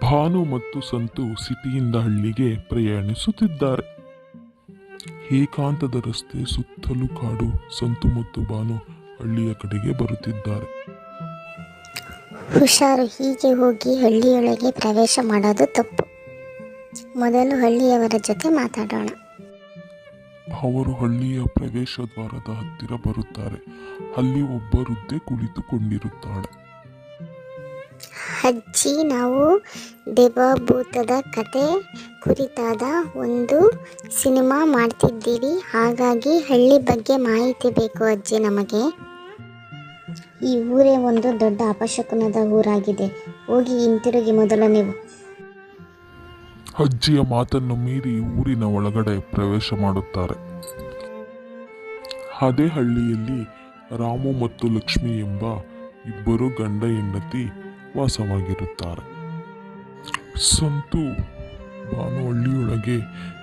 ಭಾನು ಮತ್ತು ಸಂತು ಸಿಟಿಯಿಂದ ಹಳ್ಳಿಗೆ ಪ್ರಯಾಣಿಸುತ್ತಿದ್ದಾರೆ. ಏಕಾಂತದ ರಸ್ತೆ, ಸುತ್ತಲೂ ಕಾಡು. ಸಂತು ಮತ್ತು ಭಾನು ಹಳ್ಳಿಯ ಕಡೆಗೆ ಬರುತ್ತಿದ್ದಾರೆ. ಹುಷಾರು, ಹೀಗೆ ಹೋಗಿ ಹಳ್ಳಿಯೊಳಗೆ ಪ್ರವೇಶ ಮಾಡೋದು ತಪ್ಪು. ಮೊದಲು ಹಳ್ಳಿಯವರ ಜೊತೆ ಮಾತಾಡೋಣ. ಅವರು ಹಳ್ಳಿಯ ಪ್ರವೇಶ ದ್ವಾರದ ಹತ್ತಿರ ಬರುತ್ತಾರೆ. ಅಲ್ಲಿ ಒಬ್ಬ ವೃದ್ಧೆ ಕುಳಿತುಕೊಂಡಿರುತ್ತಾಳೆ. ಅಜ್ಜಿ, ನಾವು ದೇವಭೂತದ ಕತೆ ಕುರಿತಾದ ಒಂದು ಸಿನಿಮಾ ಮಾಡ್ತಿದ್ದೀವಿ. ಹಾಗಾಗಿ ಹಳ್ಳಿ ಬಗ್ಗೆ ಮಾಹಿತಿ ಬೇಕು ಅಜ್ಜಿ ನಮಗೆ. ಈ ಊರೇ ಒಂದು ದೊಡ್ಡ ಅಪಶಕುನದ ಊರಾಗಿದೆ. ಹೋಗಿ ಹಿಂತಿರುಗಿ ಮೊದಲು ನೀವು. ಅಜ್ಜಿಯ ಮಾತನ್ನು ಮೀರಿ ಊರಿನ ಒಳಗಡೆ ಪ್ರವೇಶ ಮಾಡುತ್ತಾರೆ. ಅದೇ ಹಳ್ಳಿಯಲ್ಲಿ ರಾಮು ಮತ್ತು ಲಕ್ಷ್ಮಿ ಎಂಬ ಇಬ್ಬರು ಗಂಡ ಹೆಂಡತಿ ವಾಸವಾಗಿರುತ್ತಾರೆ. ಸಂತು ಭಾನು ಹಳ್ಳಿಯೊಳಗೆ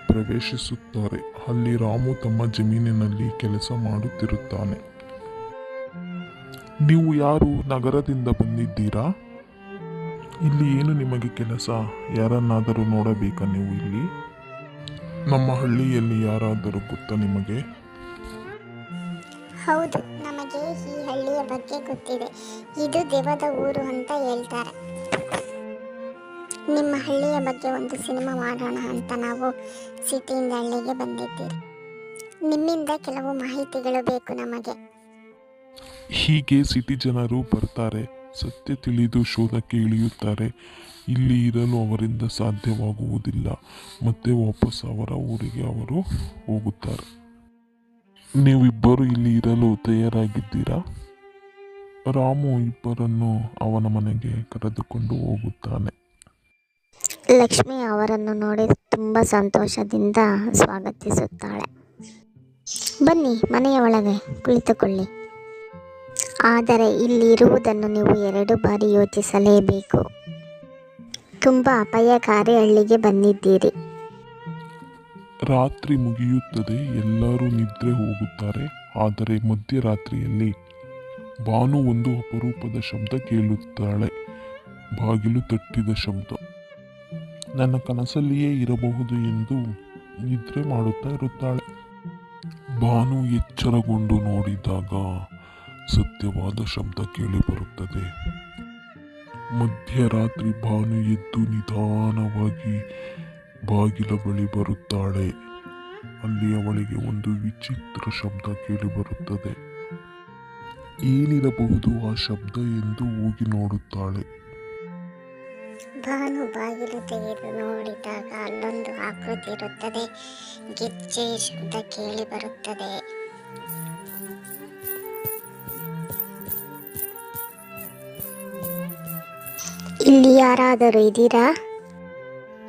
ಪ್ರವೇಶಿಸುತ್ತಾರೆ. ಅಲ್ಲಿ ರಾಮು ತಮ್ಮ ಜಮೀನಿನಲ್ಲಿ ಕೆಲಸ ಮಾಡುತ್ತಿರುತ್ತಾನೆ. ನೀವು ಯಾರು? ನಗರದಿಂದ ಬಂದಿದ್ದೀರಾ? ಇಲ್ಲಿ ಏನು ನಿಮಗೆ ಕೆಲಸ? ಯಾರನ್ನಾದರೂ ನೋಡಬೇಕಾ ನೀವು ಇಲ್ಲಿ? ನಮ್ಮ ಹಳ್ಳಿಯಲ್ಲಿ ಯಾರಾದರೂ ಗೊತ್ತಾ ನಿಮಗೆ? ಹೌದು, ನಮಗೆ ಈ ಹಳ್ಳಿಯ ಬಗ್ಗೆ ಗೊತ್ತಿದೆ. ಇದು ದೆವ್ವದ ಊರು ಅಂತ ಹೇಳ್ತಾರೆ. ನಿಮ್ಮ ಹಳ್ಳಿಯ ಬಗ್ಗೆ ಒಂದು ಸಿನಿಮಾ ಮಾಡೋಣ ಅಂತ ನಾವು ಸಿಟಿಯಿಂದ ಹಳ್ಳಿಗೆ ಬಂದಿದ್ದೀರಿ. ನಿಮ್ಮಿಂದ ಕೆಲವು ಮಾಹಿತಿಗಳು ಬೇಕು ನಮಗೆ. ಹೀಗೆ ಸಿಟಿ ಜನರು ಬರ್ತಾರೆ. ಸತ್ಯ ತಿಳಿದು ಶೋಧಕ್ಕೆ ಇಳಿಯುತ್ತಾರೆ. ಇಲ್ಲಿ ಇರಲು ಅವರಿಂದ ಸಾಧ್ಯವಾಗುವುದಿಲ್ಲ. ಮತ್ತೆ ವಾಪಸ್ ಅವರ ಊರಿಗೆ ಅವರು ಹೋಗುತ್ತಾರೆ. ನೀವಿಬ್ಬರು ಇಲ್ಲಿ ಇರಲು ತಯಾರಾಗಿದ್ದೀರಾ? ರಾಮು ಇಬ್ಬರನ್ನು ಅವನ ಮನೆಗೆ ಕರೆದುಕೊಂಡು ಹೋಗುತ್ತಾನೆ. ಲಕ್ಷ್ಮಿ ಅವರನ್ನು ನೋಡಿ ತುಂಬ ಸಂತೋಷದಿಂದ ಸ್ವಾಗತಿಸುತ್ತಾಳೆ. ಬನ್ನಿ, ಮನೆಯ ಒಳಗೆ ಕುಳಿತುಕೊಳ್ಳಿ. ಆದರೆ ಇಲ್ಲಿ ಇರುವುದನ್ನು ನೀವು 2 ಬಾರಿ ಯೋಚಿಸಲೇಬೇಕು. ತುಂಬ ಅಪಾಯಕಾರಿ ಹಳ್ಳಿಗೆ ಬಂದಿದ್ದೀರಿ. ರಾತ್ರಿ ಮುಗಿಯುತ್ತದೆ. ಎಲ್ಲರೂ ನಿದ್ರೆ ಹೋಗುತ್ತಾರೆ. ಆದರೆ ಮಧ್ಯರಾತ್ರಿಯಲ್ಲಿ ಭಾನು ಒಂದು ಅಪರೂಪದ ಶಬ್ದ ಕೇಳುತ್ತಾಳೆ. ಬಾಗಿಲು ತಟ್ಟಿದ ಶಬ್ದ. ನನ್ನ ಕನಸಲ್ಲಿಯೇ ಇರಬಹುದು ಎಂದು ನಿದ್ರೆ ಮಾಡುತ್ತಾ ಇರುತ್ತಾಳೆ. ಭಾನು ಎಚ್ಚರಗೊಂಡು ನೋಡಿದಾಗ ಸತ್ಯವಾದ ಶಬ್ದ ಕೇಳಿಬರುತ್ತದೆ. ಮಧ್ಯರಾತ್ರಿ ಭಾನು ಎದ್ದು ನಿಧಾನವಾಗಿ ಬಾಗಿಲ ಬಳಿ ಬರುತ್ತಾಳೆ. ಅಲ್ಲಿ ಅವಳಿಗೆ ಒಂದು ವಿಚಿತ್ರ ಶಬ್ದ ಕೇಳಿಬರುತ್ತದೆ. ಏನಿರಬಹುದು ಆ ಶಬ್ದ ಎಂದು ಹೋಗಿ ನೋಡುತ್ತಾಳೆ. ಭಾನು ಬಾಗಿಲು ತೆಗೆದು ನೋಡಿದಾಗ ಅಲ್ಲೊಂದು ಆಕೃತಿ ಇರುತ್ತದೆ. ಗೆಜ್ಜೆ ಶಬ್ದ ಕೇಳಿ ಬರುತ್ತದೆ. ಇಲ್ಲಿ ಯಾರಾದರೂ ಇದ್ದೀರಾ?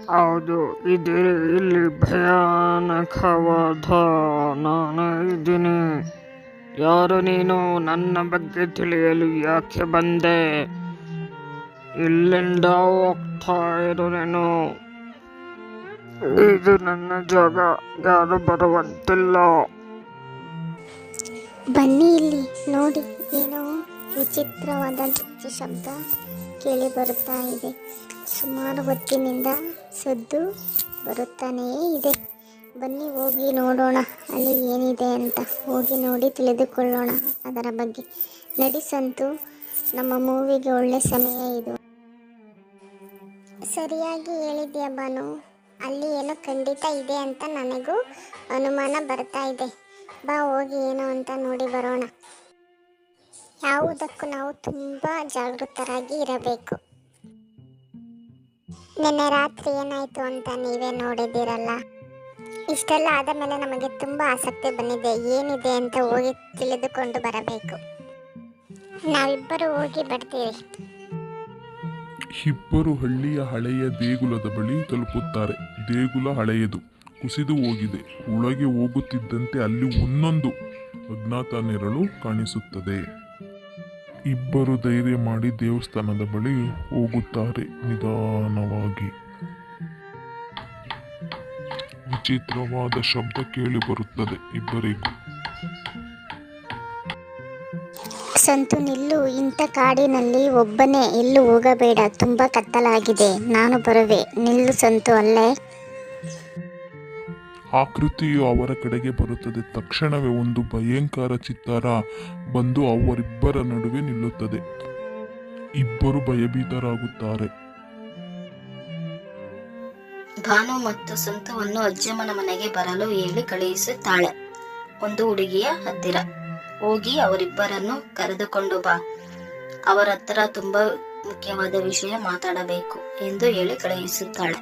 ಹೌದು, ಇಲ್ಲಿ ಭಯಾನಕವಾದ ನಾನು ಇದ್ದೀನಿ. ಯಾರು ನೀನು? ನನ್ನ ಬಗ್ಗೆ ತಿಳಿಯಲು ಯಾಕೆ ಬಂದೆ? ಇಲ್ಲಿಂದ ಹೋಗ್ತಾ ಇರು ನೀನು. ಇದು ನನ್ನ ಜಾಗ, ಯಾರು ಬರುವಂತಿಲ್ಲ. ಬನ್ನಿ ಇಲ್ಲಿ ನೋಡಿ, ಏನೋ ವಿಚಿತ್ರವಾದ ಶಬ್ದ ಕೇಳಿ ಬರುತ್ತಾ ಇದೆ. ಸುಮಾರು ಹೊತ್ತಿನಿಂದ ಸದ್ದು ಬರುತ್ತಾನೇ ಇದೆ. ಬನ್ನಿ ಹೋಗಿ ನೋಡೋಣ ಅಲ್ಲಿ ಏನಿದೆ ಅಂತ. ಹೋಗಿ ನೋಡಿ ತಿಳಿದುಕೊಳ್ಳೋಣ ಅದರ ಬಗ್ಗೆ. ನಡೆಸಂತೂ ನಮ್ಮ ಮೂವಿಗೆ ಒಳ್ಳೆ ಸಮಯ ಇದು. ಸರಿಯಾಗಿ ಹೇಳಿದ್ಯಾ ಭಾನು. ಅಲ್ಲಿ ಏನೋ ಖಂಡಿತ ಇದೆ ಅಂತ ನನಗೂ ಅನುಮಾನ ಬರ್ತಾ ಇದೆ. ಬಾ ಹೋಗಿ ಏನು ಅಂತ ನೋಡಿ ಬರೋಣ. ಯಾವುದಕ್ಕೂ ನಾವು ತುಂಬ ಜಾಗೃತರಾಗಿ ಇರಬೇಕು. ನಿನ್ನೆ ರಾತ್ರಿ ಏನಾಯಿತು ಅಂತ ನೀವೇ ನೋಡಿದ್ದೀರಲ್ಲ. ಇಷ್ಟೆಲ್ಲ ಆದ ಮೇಲೆ ನಮಗೆ ತುಂಬ ಆಸಕ್ತಿ ಬಂದಿದೆ. ಏನಿದೆ ಅಂತ ಹೋಗಿ ತಿಳಿದುಕೊಂಡು ಬರಬೇಕು. ನಾವಿಬ್ಬರು ಹೋಗಿ ಬರ್ತೀವಿ. ಇಬ್ಬರು ಹಳ್ಳಿಯ ಹಳೆಯ ದೇಗುಲದ ಬಳಿ ತಲುಪುತ್ತಾರೆ. ದೇಗುಲ ಹಳೆಯದು, ಕುಸಿದು ಹೋಗಿದೆ. ಒಳಗೆ ಹೋಗುತ್ತಿದ್ದಂತೆ ಅಲ್ಲಿ ಒಂದೊಂದು ಅಜ್ಞಾತ ನೆರಳು ಕಾಣಿಸುತ್ತದೆ. ಇಬ್ಬರು ಧೈರ್ಯ ಮಾಡಿ ದೇವಸ್ಥಾನದ ಬಳಿ ಹೋಗುತ್ತಾರೆ. ನಿಧಾನವಾಗಿ ವಿಚಿತ್ರವಾದ ಶಬ್ದ ಕೇಳಿ ಬರುತ್ತದೆ ಇಬ್ಬರಿಗೂ. ಸಂತು ನಿಲ್ಲು, ಇಂಥ ಕಾಡಿನಲ್ಲಿ ಒಬ್ಬನೇ ಎಲ್ಲೂ ಹೋಗಬೇಡ, ತುಂಬ ಕತ್ತಲಾಗಿದೆ, ನಾನು ಬರುವೆ, ನಿಲ್ಲು ಸಂತು ಅಲ್ಲೇ. ಆಕೃತಿಯು ಅವರ ಕಡೆಗೆ ಬರುತ್ತದೆ. ತಕ್ಷಣವೇ ಒಂದು ಭಯಂಕರ ಚಿತ್ತಾರ ಬಂದು ಅವರಿಬ್ಬರ ನಡುವೆ ನಿಲ್ಲುತ್ತದೆ. ಇಬ್ಬರು ಭಯಭೀತರಾಗುತ್ತಾರೆ. ಭಾನು ಮತ್ತು ಸಂತುವನ್ನು ಅಜ್ಜಮ್ಮನ ಮನೆಗೆ ಬರಲು ಹೇಳಿ ಕಳುಹಿಸುತ್ತಾಳೆ. ಒಂದು ಹುಡುಗಿಯ ಹತ್ತಿರ ಹೋಗಿ ಅವರಿಬ್ಬರನ್ನು ಕರೆದುಕೊಂಡು ಬಾ, ಅವರ ಹತ್ರ ತುಂಬಾ ಮುಖ್ಯವಾದ ವಿಷಯ ಮಾತಾಡಬೇಕು ಎಂದು ಹೇಳಿ ಕಳುಹಿಸುತ್ತಾಳೆ.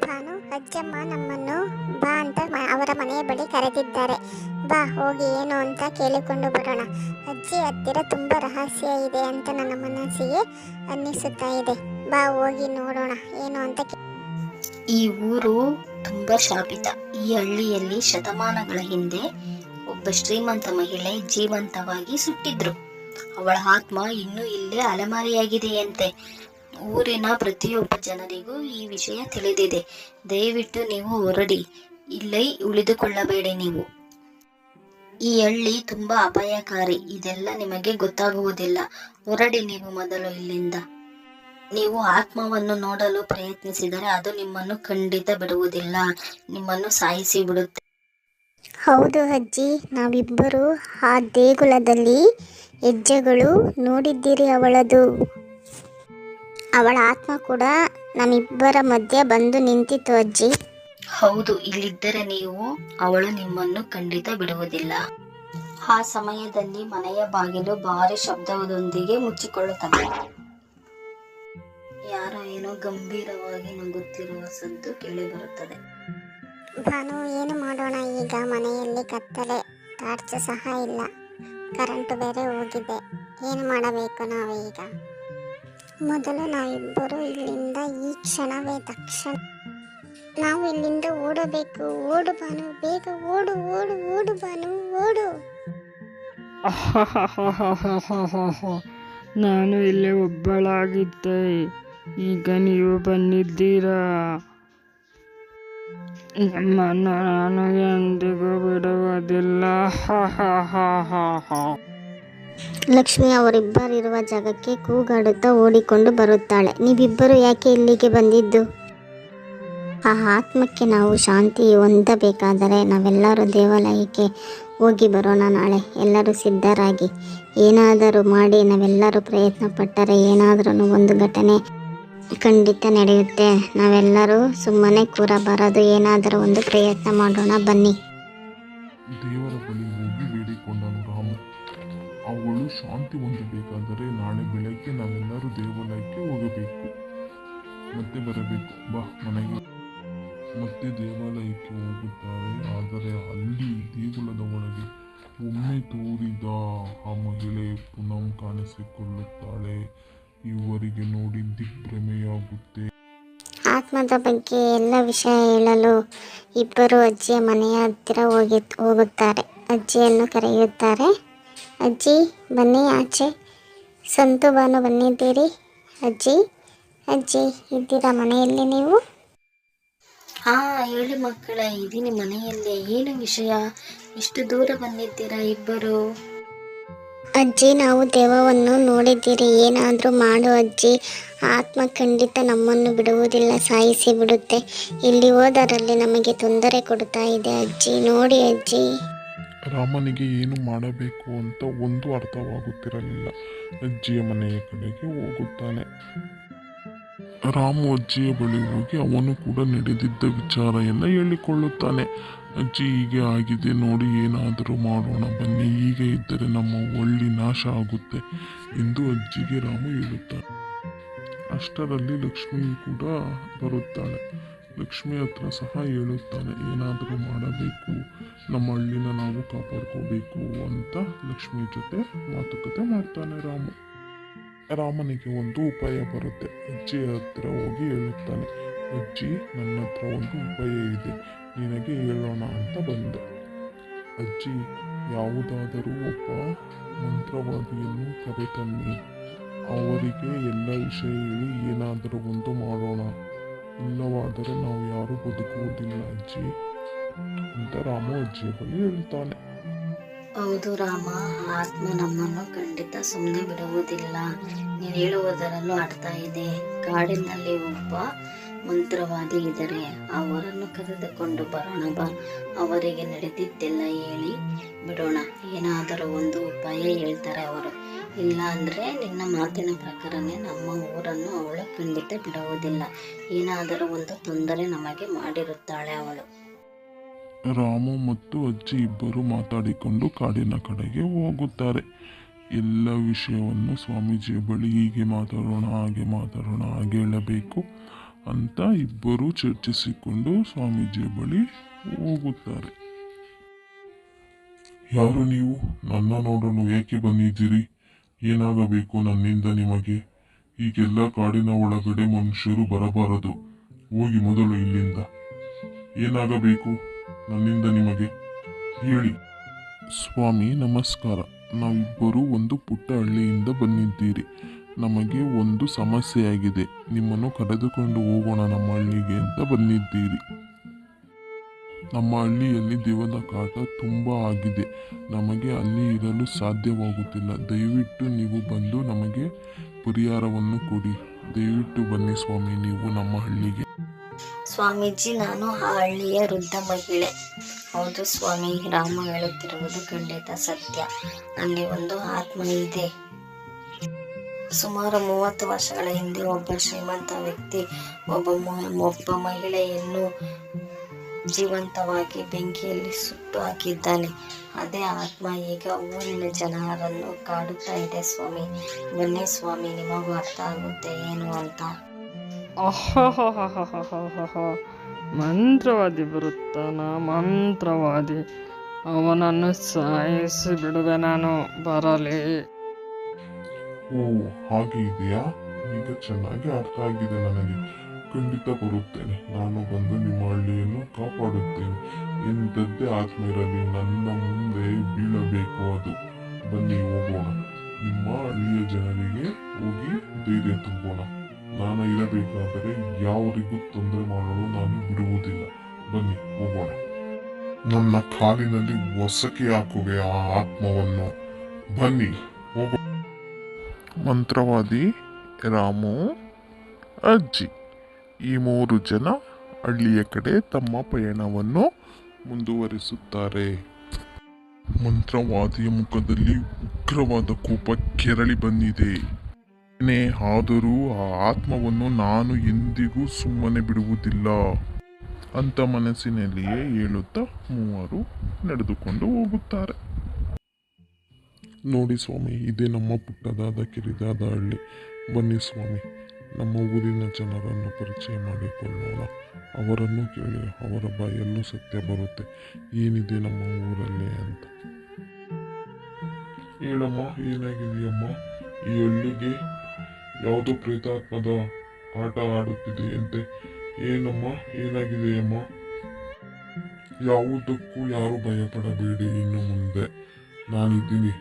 ಭಾನು, ಅಜ್ಜಮ್ಮ ನಮ್ಮನ್ನು ಬಾ ಅಂತ ಅವರ ಮನೆಯ ಬಳಿ ಕರೆದಿದ್ದಾರೆ, ಬಾ ಹೋಗಿ ಏನು ಅಂತ ಕೇಳಿಕೊಂಡು ಬರೋಣ. ಅಜ್ಜಿ ಹತ್ತಿರ ತುಂಬ ರಹಸ್ಯ ಇದೆ ಅಂತ ನನ್ನ ಮನಸ್ಸಿಗೆ ಅನ್ನಿಸುತ್ತಾ ಇದೆ, ಬಾ ಹೋಗಿ ನೋಡೋಣ ಏನು ಅಂತ. ಈ ಊರು ತುಂಬಾ ಶಾಪಿತ. ಈ ಹಳ್ಳಿಯಲ್ಲಿ ಶತಮಾನಗಳ ಹಿಂದೆ ಒಬ್ಬ ಶ್ರೀಮಂತ ಮಹಿಳೆ ಜೀವಂತವಾಗಿ ಸುಟ್ಟಿದ್ರು. ಅವಳ ಆತ್ಮ ಇನ್ನೂ ಇಲ್ಲೇ ಅಲೆಮಾರಿಯಾಗಿದೆಯಂತೆ. ಊರಿನ ಪ್ರತಿಯೊಬ್ಬ ಜನರಿಗೂ ಈ ವಿಷಯ ತಿಳಿದಿದೆ. ದಯವಿಟ್ಟು ನೀವು ಹೊರಡಿ, ಇಲ್ಲೇ ಉಳಿದುಕೊಳ್ಳಬೇಡಿ. ನೀವು ಈ ಹಳ್ಳಿ ತುಂಬಾ ಅಪಾಯಕಾರಿ, ಇದೆಲ್ಲ ನಿಮಗೆ ಗೊತ್ತಾಗುವುದಿಲ್ಲ. ಹೊರಡಿ ನೀವು ಮೊದಲು ಇಲ್ಲಿಂದ. ನೀವು ಆತ್ಮವನ್ನು ನೋಡಲು ಪ್ರಯತ್ನಿಸಿದರೆ ಅದು ನಿಮ್ಮನ್ನು ಖಂಡಿತ ಬಿಡುವುದಿಲ್ಲ, ನಿಮ್ಮನ್ನು ಸಾಯಿಸಿ ಬಿಡುತ್ತೆ. ಹೌದು ಅಜ್ಜಿ, ನಾವಿಬ್ಬರು ಆ ದೇಗುಲದಲ್ಲಿ ಹೆಜ್ಜೆಗಳು ನೋಡಿದ್ದೀರಿ ಅವಳದು. ಅವಳ ಆತ್ಮ ಕೂಡ ನಮ್ಮಿಬ್ಬರ ಮಧ್ಯೆ ಬಂದು ನಿಂತಿತ್ತು ಅಜ್ಜಿ. ಹೌದು, ಇಲ್ಲಿದ್ದರೆ ನೀವು ಅವಳು ನಿಮ್ಮನ್ನು ಖಂಡಿತ ಬಿಡುವುದಿಲ್ಲ. ಆ ಸಮಯದಲ್ಲಿ ಮನೆಯ ಬಾಗಿಲು ಭಾರಿ ಶಬ್ದದೊಂದಿಗೆ ಮುಚ್ಚಿಕೊಳ್ಳುತ್ತದೆ. ಯಾರೋ ಏನೋ ಗಂಭೀರವಾಗಿ ನಗುತ್ತಿರುವ ಸದ್ದು ಕೇಳಿಬರುತ್ತದೆ. ಭಾನು, ಏನು ಮಾಡೋಣ ಈಗ? ಮನೆಯಲ್ಲಿ ಕತ್ತಲೆ, ಟಾರ್ಚ್ ಸಹ ಇಲ್ಲ, ಕರೆಂಟ್ ಬೇರೆ ಹೋಗಿದೆ, ಏನು ಮಾಡಬೇಕು ನಾವು ಈಗ? ಮೊದಲು ನಾವಿಬ್ಬರು ಇಲ್ಲಿಂದ ಈ ಕ್ಷಣವೇ ತಕ್ಷಣ ನಾವು ಇಲ್ಲಿಂದ ಓಡಬೇಕು. ಓಡು ಭಾನು, ಬೇಗ ಓಡು ಓಡು ಓಡು ಭಾನು, ಓಡು. ನಾನು ಇಲ್ಲೇ ಒಬ್ಬಳಾಗಿದ್ದೆ, ಈಗ ನೀವು ಬಂದಿದ್ದೀರಾ. ನಿಮ್ಮನ್ನು ನಾನು ಎಂದಿಗೂ ಬಿಡುವುದಿಲ್ಲ. ಲಕ್ಷ್ಮಿ ಅವರಿಬ್ಬರಿರುವ ಜಾಗಕ್ಕೆ ಕೂಗಾಡುತ್ತಾ ಓಡಿಕೊಂಡು ಬರುತ್ತಾಳೆ. ನೀವಿಬ್ಬರು ಯಾಕೆ ಇಲ್ಲಿಗೆ ಬಂದಿದ್ದು? ಆ ಆತ್ಮಕ್ಕೆ ನಾವು ಶಾಂತಿ ಹೊಂದಬೇಕಾದರೆ ನಾವೆಲ್ಲರೂ ದೇವಾಲಯಕ್ಕೆ ಹೋಗಿ ಬರೋಣ. ನಾಳೆ ಎಲ್ಲರೂ ಸಿದ್ಧರಾಗಿ, ಏನಾದರೂ ಮಾಡಿ ನಾವೆಲ್ಲರೂ ಪ್ರಯತ್ನ ಪಟ್ಟರೆ ಏನಾದರೂ ಒಂದು ಘಟನೆ ಖಂಡಿತ ನಡೆಯುತ್ತೆ. ನಾವೆಲ್ಲರೂ ಸುಮ್ಮನೆ ಕೂರಬಾರದು, ಏನಾದರೂ ಒಂದು ಪ್ರಯತ್ನ ಮಾಡೋಣ ಬನ್ನಿ. ದೇವರ ಬಳಿ ಹೋಗಿ ಬೇಡಿಕೊಂಡನು ರಾಮು. ಅವಳು ಶಾಂತಿ ಹೊಂದಬೇಕಾದರೆ ನಾಳೆ ಬೆಳಗ್ಗೆ ನಾವೆಲ್ಲರೂ ದೇವಾಲಯಕ್ಕೆ ಹೋಗಬೇಕು, ಮತ್ತೆ ಬರಬೇಕು. ಬಾ ಮನೆಗೆ. ಮತ್ತೆ ದೇವಾಲಯಕ್ಕೆ ಹೋಗುತ್ತಾರೆ. ಆದರೆ ಅಲ್ಲಿ ದೇಗುಲದ ಒಳಗೆ ಒಮ್ಮೆ ತೋರಿದ ಆ ಮಹಿಳೆ ಪುನಃ ಕಾಣಿಸಿಕೊಳ್ಳುತ್ತಾಳೆ. ಇವರಿಗೆ ನೋಡಿ ದಿಗ್ಭ್ರಮೆಯಾಗುತ್ತೆ. ಆತ್ಮದ ಬಗ್ಗೆ ಎಲ್ಲ ವಿಷಯ ಹೇಳಲು ಇಬ್ಬರು ಅಜ್ಜಿಯ ಮನೆಯ ಹತ್ತಿರ ಹೋಗುತ್ತಾರೆ. ಅಜ್ಜಿಯನ್ನು ಕರೆಯುತ್ತಾರೆ. ಅಜ್ಜಿ ಬನ್ನಿ ಆಚೆ. ಸಂತು ಭಾನು ಬಂದಿದ್ದೀರಿ? ಅಜ್ಜಿ ಅಜ್ಜಿ ಇದ್ದೀರಾ ಮನೆಯಲ್ಲಿ ನೀವು? ಹಾ, ಹೇಳಿ ಮಕ್ಕಳೇ, ಇದೀನಿ ಮನೆಯಲ್ಲೇ. ಏನು ವಿಷಯ? ಇಷ್ಟು ದೂರ ಬಂದಿದ್ದೀರಾ ಇಬ್ಬರು? ಅಜ್ಜಿ, ನಾವು ದೆವ್ವವನ್ನು ನೋಡಿದ್ದೀರಿ, ಏನಾದರೂ ಮಾಡು ಅಜ್ಜಿ. ಆತ್ಮ ಖಂಡಿತ ನಮ್ಮನ್ನು ಬಿಡುವುದಿಲ್ಲ, ಸಾಯಿಸಿ ಬಿಡುತ್ತೆ. ಇಲ್ಲಿ ಹೋದರಲ್ಲಿ ನಮಗೆ ತೊಂದರೆ ಕೊಡ್ತಾ ಇದೆ ಅಜ್ಜಿ, ನೋಡಿ ಅಜ್ಜಿ. ರಾಮನಿಗೆ ಏನು ಮಾಡಬೇಕು ಅಂತ ಒಂದು ಅರ್ಥವಾಗುತ್ತಿರಲಿಲ್ಲ. ಅಜ್ಜಿಯ ಮನೆಯ ಕಡೆಗೆ ಹೋಗುತ್ತಾನೆ. ರಾಮು ಅಜ್ಜಿಯ ಬಳಿ ಹೋಗಿ ಅವನು ಕೂಡ ನಡೆದಿದ್ದ ವಿಚಾರ ಎಲ್ಲ ಹೇಳಿಕೊಳ್ಳುತ್ತಾನೆ. ಅಜ್ಜಿ, ಹೀಗೆ ಆಗಿದೆ ನೋಡಿ, ಏನಾದರೂ ಮಾಡೋಣ ಬನ್ನಿ, ಹೀಗೆ ಇದ್ದರೆ ನಮ್ಮ ಒಳ್ಳಿ ನಾಶ ಆಗುತ್ತೆ ಎಂದು ಅಜ್ಜಿಗೆ ರಾಮು ಹೇಳುತ್ತಾನೆ. ಅಷ್ಟರಲ್ಲಿ ಲಕ್ಷ್ಮಿ ಕೂಡ ಬರುತ್ತಾಳೆ. ಲಕ್ಷ್ಮಿ ಹತ್ರ ಸಹ ಹೇಳುತ್ತಾನೆ, ಏನಾದರೂ ಮಾಡಬೇಕು, ನಮ್ಮ ಹಳ್ಳಿನ ನಾವು ಕಾಪಾಡ್ಕೋಬೇಕು ಅಂತ ಲಕ್ಷ್ಮಿ ಜೊತೆ ಮಾತುಕತೆ ಮಾಡ್ತಾನೆ ರಾಮು. ರಾಮನಿಗೆ ಒಂದು ಉಪಾಯ ಬರುತ್ತೆ. ಅಜ್ಜಿಯ ಹತ್ರ ಹೋಗಿ ಹೇಳುತ್ತಾನೆ, ಅಜ್ಜಿ, ನನ್ನ ಹತ್ರ ಒಂದು ಉಪಾಯ ಇದೆ, ನಿನಗೆ ಹೇಳೋಣ ಅಂತ ಬಂದೆ. ಅಜ್ಜಿ, ಯಾವುದಾದರೂ ಒಬ್ಬ ಮಂತ್ರವಾದಿಯನ್ನು ಕರೆತನ್ನಿ, ಅವರಿಗೆ ಎಲ್ಲ ವಿಷಯ ಹೇಳಿ ಏನಾದರೂ ಒಂದು ಮಾಡೋಣ, ಇಲ್ಲವಾದರೆ ನಾವು ಯಾರೂ ಬದುಕುವುದಿಲ್ಲ ಅಜ್ಜಿ ಅಂತ ರಾಮು ಅಜ್ಜಿಯ ಬಳಿ ಹೇಳ್ತಾನೆ. ಹೌದು ರಾಮ, ಆತ್ಮ ನಮ್ಮನ್ನು ಖಂಡಿತ ಸುಮ್ಮನೆ ಬಿಡುವುದಿಲ್ಲ. ನೀನು ಹೇಳುವುದರಲ್ಲೂ ಅರ್ಥ ಇದೆ. ಕಾಡಿನಲ್ಲಿ ಒಬ್ಬ ಮಂತ್ರವಾದಿ ಇದ್ದಾರೆ, ಅವರನ್ನು ಕರೆದುಕೊಂಡು ಬರೋಣ ಬಾ. ಅವರಿಗೆ ನಡೆದಿದ್ದೆಲ್ಲ ಹೇಳಿ ಬಿಡೋಣ. ಏನಾದರೂ ಒಂದು ಉಪಾಯ ಹೇಳ್ತಾರೆ ಅವರು. ಇಲ್ಲ ಅಂದರೆ ನಿನ್ನ ಮಾತಿನ ಪ್ರಕಾರನೇ ನಮ್ಮ ಊರನ್ನು ಅವಳು ಖಂಡಿತ ಬಿಡುವುದಿಲ್ಲ. ಏನಾದರೂ ಒಂದು ತೊಂದರೆ ನಮಗೆ ಮಾಡಿರುತ್ತಾಳೆ ಅವಳು. ರಾಮು ಮತ್ತು ಅಜ್ಜಿ ಇಬ್ಬರು ಮಾತಾಡಿಕೊಂಡು ಕಾಡಿನ ಕಡೆಗೆ ಹೋಗುತ್ತಾರೆ. ಎಲ್ಲ ವಿಷಯವನ್ನು ಸ್ವಾಮೀಜಿಯ ಬಳಿ ಹೀಗೆ ಮಾತಾಡೋಣ, ಹಾಗೆ ಹೇಳಬೇಕು ಅಂತ ಇಬ್ಬರು ಚರ್ಚಿಸಿಕೊಂಡು ಸ್ವಾಮೀಜಿಯ ಬಳಿ ಹೋಗುತ್ತಾರೆ. ಯಾರು ನೀವು? ನನ್ನ ನೋಡಲು ಏಕೆ ಬಂದಿದ್ದೀರಿ? ಏನಾಗಬೇಕು ನನ್ನಿಂದ ನಿಮಗೆ? ಈಗೆಲ್ಲ ಕಾಡಿನ ಒಳಗಡೆ ಮನುಷ್ಯರು ಬರಬಾರದು. ಹೋಗಿ ಮೊದಲು ಇಲ್ಲಿಂದ. ಏನಾಗಬೇಕು ನನ್ನಿಂದ ನಿಮಗೆ? ಹೇಳಿ. ಸ್ವಾಮಿ ನಮಸ್ಕಾರ. ನಾವಿಬ್ಬರು ಒಂದು ಪುಟ್ಟ ಹಳ್ಳಿಯಿಂದ ಬಂದಿದ್ದೀರಿ. ನಮಗೆ ಒಂದು ಸಮಸ್ಯೆಯಾಗಿದೆ. ನಿಮ್ಮನ್ನು ಕರೆದುಕೊಂಡು ಹೋಗೋಣ ನಮ್ಮ ಹಳ್ಳಿಗೆ ಅಂತ ಬಂದಿದ್ದೀರಿ. ನಮ್ಮ ಹಳ್ಳಿಯಲ್ಲಿ ದೆವ್ವದ ಕಾಟ ತುಂಬ ಆಗಿದೆ. ನಮಗೆ ಅಲ್ಲಿ ಇರಲು ಸಾಧ್ಯವಾಗುತ್ತಿಲ್ಲ. ದಯವಿಟ್ಟು ನೀವು ಬಂದು ನಮಗೆ ಪರಿಹಾರವನ್ನು ಕೊಡಿ. ದಯವಿಟ್ಟು ಬನ್ನಿ ಸ್ವಾಮಿ ನೀವು ನಮ್ಮ ಹಳ್ಳಿಗೆ. ಸ್ವಾಮೀಜಿ, ನಾನು ಆ ಹಳ್ಳಿಯ ವೃದ್ಧ ಮಹಿಳೆ. ಹೌದು ಸ್ವಾಮಿ, ರಾಮ ಹೇಳುತ್ತಿರುವುದು ಖಂಡಿತ ಸತ್ಯ. ಅಲ್ಲಿ ಒಂದು ಆತ್ಮ ಇದೆ. ಸುಮಾರು 30 ವರ್ಷಗಳ ಹಿಂದೆ ಒಬ್ಬ ಶ್ರೀಮಂತ ವ್ಯಕ್ತಿ ಒಬ್ಬ ಮಹಿಳೆಯನ್ನು ಜೀವಂತವಾಗಿ ಬೆಂಕಿಯಲ್ಲಿ ಸುಟ್ಟು ಹಾಕಿದ್ದಾನೆ. ಅದೇ ಆತ್ಮ ಈಗ ಊರಿನ ಜನರನ್ನು ಕಾಡುತ್ತಾ ಇದೆ ಸ್ವಾಮಿ. ಬನ್ನಿ ಸ್ವಾಮಿ, ನಿಮಗೂ ಅರ್ಥ ಆಗುತ್ತೆ ಏನು ಅಂತ. ಮಂತ್ರವಾದಿ ಬರುತ್ತಾನ? ಮಂತ್ರವಾದಿ, ಅವನನ್ನು ಸಾಯಿಸಿ ಬಿಡುವೆ ನಾನು. ಬರಲಿ. ಓ ಹಾಗೆ ಇದೆಯಾ? ಈಗ ಚೆನ್ನಾಗಿ ಅರ್ಥ ಆಗಿದೆ ನನಗೆ. ಖಂಡಿತ ಬರುತ್ತೇನೆ. ನಾನು ಬಂದು ನಿಮ್ಮ ಹಳ್ಳಿಯನ್ನು ಕಾಪಾಡುತ್ತೇನೆ. ಎಂಥದ್ದೇ ಆತ್ಮ ಇರಲಿ, ನನ್ನ ಮುಂದೆ ಬೀಳಬೇಕು ಅದು. ಬನ್ನಿ ಹೋಗೋಣ. ನಿಮ್ಮ ಹಳ್ಳಿಯ ಜನರಿಗೆ ಹೋಗಿ ಧೈರ್ಯ ತುಂಬೋಣ. ನಾನು ಇರಬೇಕಾದರೆ ಯಾವರಿಗೂ ತೊಂದರೆ ಮಾಡಲು ನಾನು ಬಿಡುವುದಿಲ್ಲ. ಬನ್ನಿ ಹೋಗೋಣ. ನನ್ನ ಕಾಲಿನಲ್ಲಿ ಹೊಸಕಿ ಹಾಕುವೆ ಆ ಆತ್ಮವನ್ನು. ಬನ್ನಿ ಹೋಗೋಣ. ಮಂತ್ರವಾದಿ, ರಾಮು, ಅಜ್ಜಿ ಈ 3 ಜನ ಹಳ್ಳಿಯ ಕಡೆ ತಮ್ಮ ಪಯಣವನ್ನು ಮುಂದುವರಿಸುತ್ತಾರೆ. ಮಂತ್ರವಾದಿಯ ಮುಖದಲ್ಲಿ ಉಗ್ರವಾದ ಕೋಪ ಕೆರಳಿ ಬಂದಿದೆ. ಆದರೂ ಆ ಆತ್ಮವನ್ನು ನಾನು ಎಂದಿಗೂ ಸುಮ್ಮನೆ ಬಿಡುವುದಿಲ್ಲ ಅಂತ ಮನಸ್ಸಿನಲ್ಲಿಯೇ ಹೇಳುತ್ತಾ 3 ನಡೆದುಕೊಂಡು ಹೋಗುತ್ತಾರೆ. ನೋಡಿ ಸ್ವಾಮಿ, ಇದೇ ನಮ್ಮ ಪುಟ್ಟದಾದ ಕಿರಿದಾದ ಹಳ್ಳಿ. ಬನ್ನಿ ಸ್ವಾಮಿ, ನಮ್ಮ ಊರಿನ ಜನರನ್ನು ಪರಿಚಯ ಮಾಡಿಕೊಳ್ಳೋಣ. ಅವರನ್ನು ಕೇಳಿ ಅವರ ಬಾಯಲ್ಲೂ ಸತ್ಯ ಬರುತ್ತೆ ಏನಿದೆ ನಮ್ಮ ಊರಲ್ಲಿ ಅಂತ. ಹೇಳಮ್ಮ, ಏನಾಗಿದೆಯಮ್ಮ? ಈ ಹಳ್ಳಿಗೆ ಯಾವುದೋ ಪ್ರೇತಾತ್ಮದ ಆಟ ಆಡುತ್ತಿದೆ ಅಂತೆ. ಏನಮ್ಮ, ಏನಾಗಿದೆಯಮ್ಮ? ಯಾವುದಕ್ಕೂ ಯಾರು ಭಯಪಡಬೇಡಿ. ಇನ್ನು ಮುಂದೆ ನಾನಿದ್ದೀನಿ,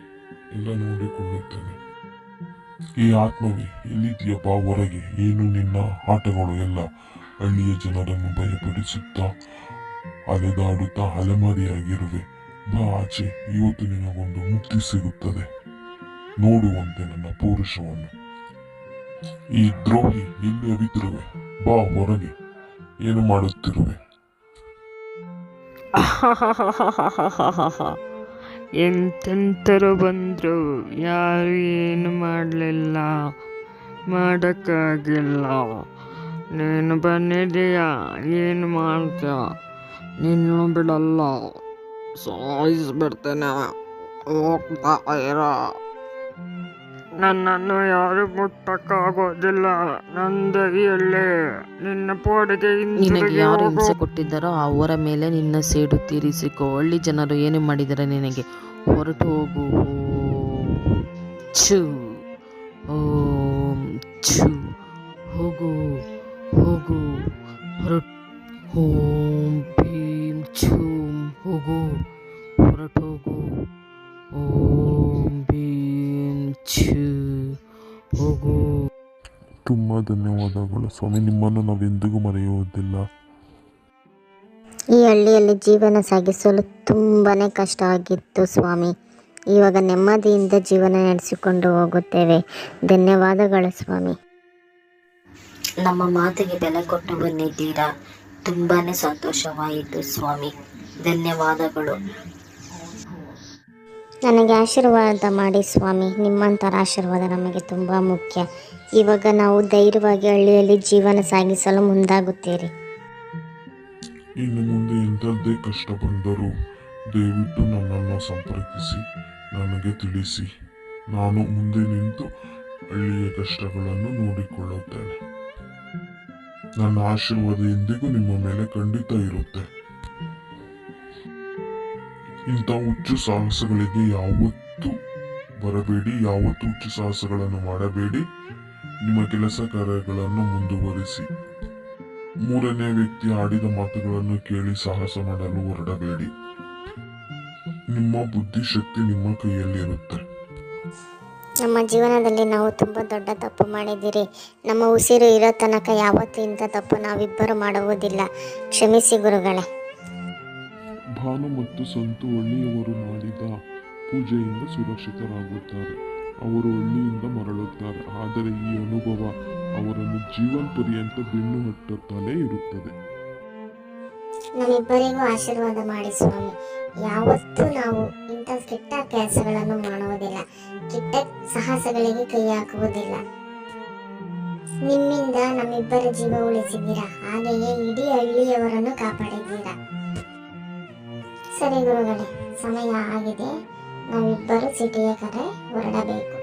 ಎಲ್ಲ ನೋಡಿಕೊಳ್ಳುತ್ತೇನೆ. ಈ ಆತ್ಮವೇ ಎಲ್ಲಿದೆಯಪ್ಪ? ಹೊರಗೆ. ಏನು ನಿನ್ನ ಆಟಗಳು ಎಲ್ಲ? ಹಳ್ಳಿಯ ಜನರನ್ನು ಭಯಪಡಿಸುತ್ತಾ ಅಲೆದಾಡುತ್ತಾ ಅಲೆಮಾರಿಯಾಗಿರುವೆ. ಬಾ ಆಚೆ, ಇವತ್ತು ನಿನಗೊಂದು ಮುಕ್ತಿ ಸಿಗುತ್ತದೆ. ನೋಡುವಂತೆ ನನ್ನ ಪೌರುಷವನ್ನು. ಈ ದ್ರೋಹಿ ಎಲ್ಲಿ ಅವಿತಿರುವೆ? ಬಾ ಹೊರಗೆ. ಏನು ಮಾಡುತ್ತಿರುವೆ? ಎಂತೆಂತರು ಬಂದ್ರು, ಯಾರು ಏನು ಮಾಡಲಿಲ್ಲ, ಮಾಡೋಕ್ಕಾಗಿಲ್ಲ. ನೀನು ಬಂದಿದೀಯಾ, ಏನು ಮಾಡ್ತೀಯ? ನಿನ್ನ ಬಿಡಲ್ಲ, ಸಾಯಿಸ್ಬಿಡ್ತೇನೆ. ಹೋಗ್ತಾ ಇರ. ನನ್ನನ್ನು ಯಾರು ಮುಟ್ಟಕ್ಕಾಗೋದಿಲ್ಲ. ನಂದರಿಯಲ್ಲೇ ನಿನ್ನ ಪೋಡಿಗೆ ನಿನಗೆ ಯಾರು ಹಿಂಸೆ ಕೊಟ್ಟಿದ್ದಾರೋ ಅವರ ಮೇಲೆ ನಿನ್ನ ಸೇಡು ತೀರಿಸಿಕೊ. ಹಳ್ಳಿ ಜನರು ಏನು ಮಾಡಿದರೆ ನಿನಗೆ? ಹೊರಟು ಹೋಗು. ಛೂ, ಓಂ ಛೂ, ಹೋಗು ಹೋಗು. ಓಂ ಭೀಂ ಛೂಂ, ಹೋಗು, ಹೊರಟು ಹೋಗು. ಓಂ ಭೀಂ ಛೂ, ಹೋಗು. ತುಂಬ ಧನ್ಯವಾದಗಳು ಸ್ವಾಮಿ, ನಿಮ್ಮನ್ನು ನಾವೆಂದಿಗೂ ಮರೆಯುವುದಿಲ್ಲ. ಈ ಹಳ್ಳಿಯಲ್ಲಿ ಜೀವನ ಸಾಗಿಸಲು ತುಂಬ ತುಂಬಾ ಕಷ್ಟ ಆಗಿತ್ತು ಸ್ವಾಮಿ. ಇವಾಗ ನೆಮ್ಮದಿಯಿಂದ ಜೀವನ ನಡೆಸಿಕೊಂಡು ಹೋಗುತ್ತೇವೆ. ಧನ್ಯವಾದಗಳು ಸ್ವಾಮಿ. ನಮ್ಮ ಮಾತಿಗೆ ಬೆಲೆ ಕೊಟ್ಟು ಬಂದಿದ್ದೀರಾ. ತುಂಬಾನೇ ಸಂತೋಷವಾಯಿತು ಸ್ವಾಮಿ. ಧನ್ಯವಾದಗಳು. ನನಗೆ ಆಶೀರ್ವಾದ ಮಾಡಿ ಸ್ವಾಮಿ. ನಿಮ್ಮಂಥರ ಆಶೀರ್ವಾದ ನಮಗೆ ತುಂಬ ಮುಖ್ಯ. ಇವಾಗ ನಾವು ಧೈರ್ಯವಾಗಿ ಹಳ್ಳಿಯಲ್ಲಿ ಜೀವನ ಸಾಗಿಸಲು ಮುಂದಾಗುತ್ತೀರಿ. ಇನ್ನು ಮುಂದೆ ಎಂಥದ್ದೇ ಕಷ್ಟ ಬಂದರೂ ದಯವಿಟ್ಟು ನನ್ನನ್ನು ಸಂಪರ್ಕಿಸಿ ನನಗೆ ತಿಳಿಸಿ. ನಾನು ಮುಂದೆ ನಿಂತು ಹಳ್ಳಿಯ ಕಷ್ಟಗಳನ್ನು ನೋಡಿಕೊಳ್ಳುತ್ತೇನೆ. ನನ್ನ ಆಶೀರ್ವಾದ ಎಂದಿಗೂ ನಿಮ್ಮ ಮೇಲೆ ಖಂಡಿತ ಇರುತ್ತೆ. ಇಂಥ ಹುಚ್ಚು ಸಾಹಸಗಳಿಗೆ ಯಾವತ್ತೂ ಬರಬೇಡಿ, ಯಾವತ್ತೂ ಹುಚ್ಚು ಸಾಹಸಗಳನ್ನು ಮಾಡಬೇಡಿ. ನಿಮ್ಮ ಕೆಲಸ ಕಾರ್ಯಗಳನ್ನು ಮುಂದುವರಿಸಿ. ಮೂರನೇ ವ್ಯಕ್ತಿ ಆಡಿದ ಮಾತುಗಳನ್ನು ಕೇಳಿ ಸಾಹಸ ಮಾಡಲು ಹೊರಡಬೇಡಿ. ನಿಮ್ಮ ಬುದ್ಧಿಶಕ್ತಿ ನಿಮ್ಮ ಕೈಯಲ್ಲಿರುತ್ತೆ. ನಮ್ಮ ಜೀವನದಲ್ಲಿ ನಾವು ತುಂಬ ದೊಡ್ಡ ತಪ್ಪು ಮಾಡಿದ್ದೀರಿ. ನಮ್ಮ ಉಸಿರು ಇರೋ ತನಕ ಯಾವತ್ತೂ ಇಂಥ ತಪ್ಪು ನಾವಿಬ್ಬರು ಮಾಡುವುದಿಲ್ಲ. ಕ್ಷಮಿಸಿ ಗುರುಗಳೇ. ಭಾನು ಮತ್ತು ಸಂತು ಹಳ್ಳಿಯವರು ಮಾಡಿದ ಪೂಜೆಯಿಂದ ಸುರಕ್ಷಿತರಾಗುತ್ತಾರೆ. ಅವರು ಹಳ್ಳಿಯಿಂದ ಮರಳುತ್ತಾರೆ. ಆದರೆ ಈ ಅನುಭವ ಅವರನ್ನು ಜೀವನ ಪರ್ಯಂತ ಬೆನ್ನು ಹಟ್ಟುತ್ತಲೇ ಇರುತ್ತದೆ. ನಮ್ಮಿಬ್ಬರಿಗೂ ಆಶೀರ್ವಾದ ಮಾಡಿ ಸ್ವಾಮಿ. ಯಾವತ್ತೂ ನಾವು ಇಂಥ ಕೆಟ್ಟ ಕೆಲಸಗಳನ್ನು ಮಾಡುವುದಿಲ್ಲ, ಕೆಟ್ಟ ಸಾಹಸಗಳಿಗೆ ಕೈ ಹಾಕುವುದಿಲ್ಲ. ನಿಮ್ಮಿಂದ ನಮ್ಮಿಬ್ಬರ ಜೀವ ಉಳಿಸಿದ್ದೀರಾ, ಹಾಗೆಯೇ ಇಡೀ ಹಳ್ಳಿಯವರನ್ನು ಕಾಪಾಡಿದ್ದೀರಾ. ಸರಿ ಗುರುಗಳೇ, ಸಮಯ ಆಗಿದೆ. ನಾವಿಬ್ಬರು ಸಿಟಿಯ ಕಡೆ ಹೊರಡಬೇಕು.